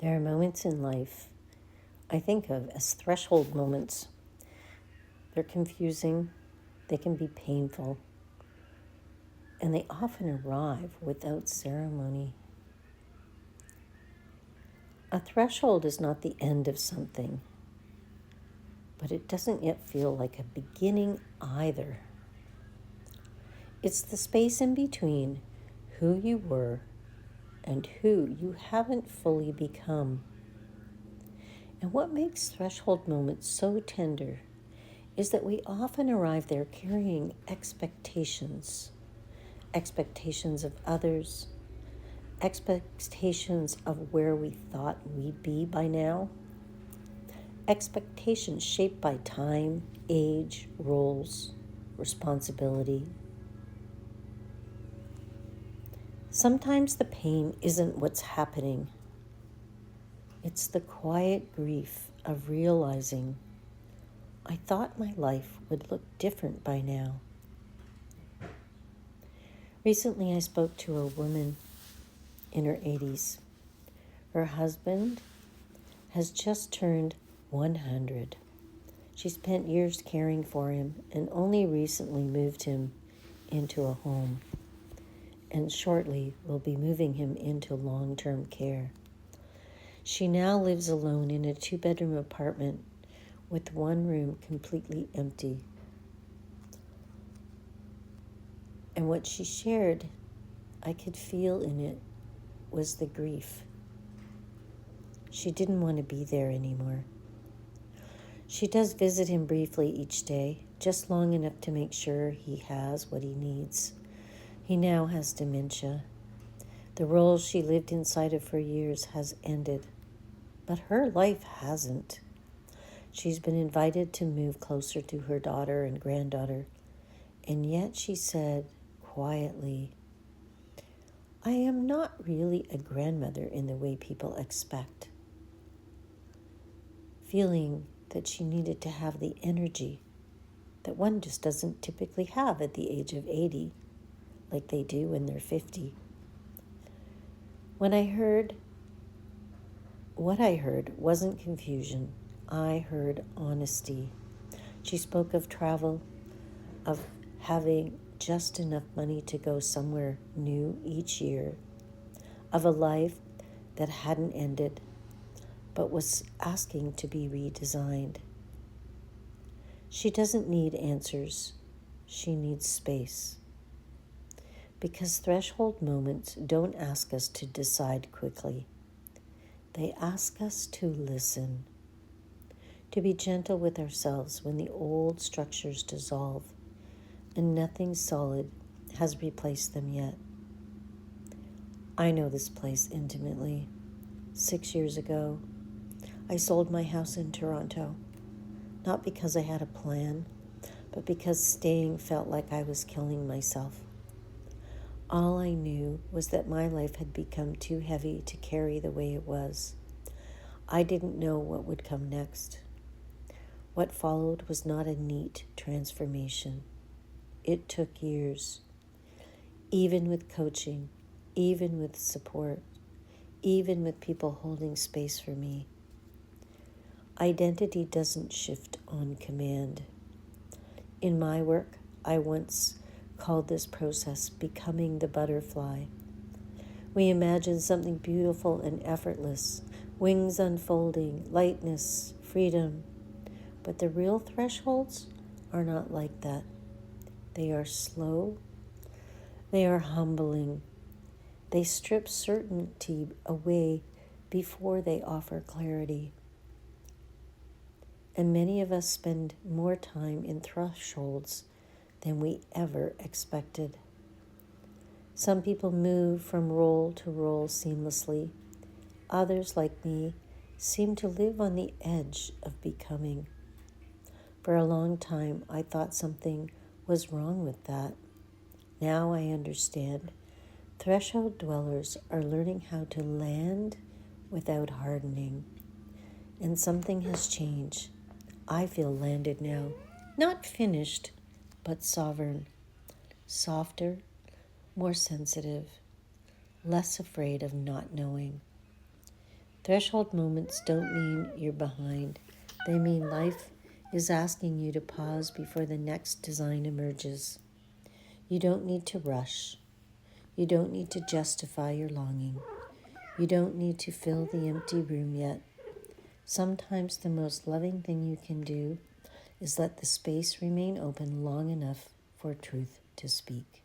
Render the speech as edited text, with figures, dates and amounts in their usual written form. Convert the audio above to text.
There are moments in life I think of as threshold moments. They're confusing, they can be painful, and they often arrive without ceremony. A threshold is not the end of something, but it doesn't yet feel like a beginning either. It's the space in between who you were and who you haven't fully become. And what makes threshold moments so tender is that we often arrive there carrying expectations of others, expectations of where we thought we'd be by now, expectations shaped by time, age, roles, responsibility. Sometimes the pain isn't what's happening, it's the quiet grief of realizing I thought my life would look different by now. Recently, I spoke to a woman in her 80s. Her husband has just turned 100. She spent years caring for him and only recently moved him into a home, and shortly will be moving him into long-term care. She now lives alone in a 2-bedroom apartment with one room completely empty. And what she shared, I could feel in it, was the grief. She didn't want to be there anymore. She does visit him briefly each day, just long enough to make sure he has what he needs. He now has dementia. The role she lived inside of for years has ended, but her life hasn't. She's been invited to move closer to her daughter and granddaughter, and yet she said quietly, I am not really a grandmother in the way people expect. Feeling that she needed to have the energy that one just doesn't typically have at the age of 80, like they do when they're 50. What I heard wasn't confusion. I heard honesty. She spoke of travel, of having just enough money to go somewhere new each year, of a life that hadn't ended but was asking to be redesigned. She doesn't need answers. She needs space. Because threshold moments don't ask us to decide quickly. They ask us to listen, to be gentle with ourselves when the old structures dissolve and nothing solid has replaced them yet. I know this place intimately. 6 years ago, I sold my house in Toronto, not because I had a plan, but because staying felt like I was killing myself. All I knew was that my life had become too heavy to carry the way it was. I didn't know what would come next. What followed was not a neat transformation. It took years, even with coaching, even with support, even with people holding space for me. Identity doesn't shift on command. In my work, I once called this process becoming the butterfly. We imagine something beautiful and effortless, wings unfolding, lightness, freedom. But the real thresholds are not like that. They are slow. They are humbling. They strip certainty away before they offer clarity. And many of us spend more time in thresholds than we ever expected. Some people move from role to role seamlessly. Others, like me, seem to live on the edge of becoming. For a long time, I thought something was wrong with that. Now I understand. Threshold dwellers are learning how to land without hardening. And something has changed. I feel landed now. Not finished, but sovereign. Softer, more sensitive, less afraid of not knowing. Threshold moments don't mean you're behind. They mean life is asking you to pause before the next design emerges. You don't need to rush. You don't need to justify your longing. You don't need to fill the empty room yet. Sometimes the most loving thing you can do is let the space remain open long enough for truth to speak.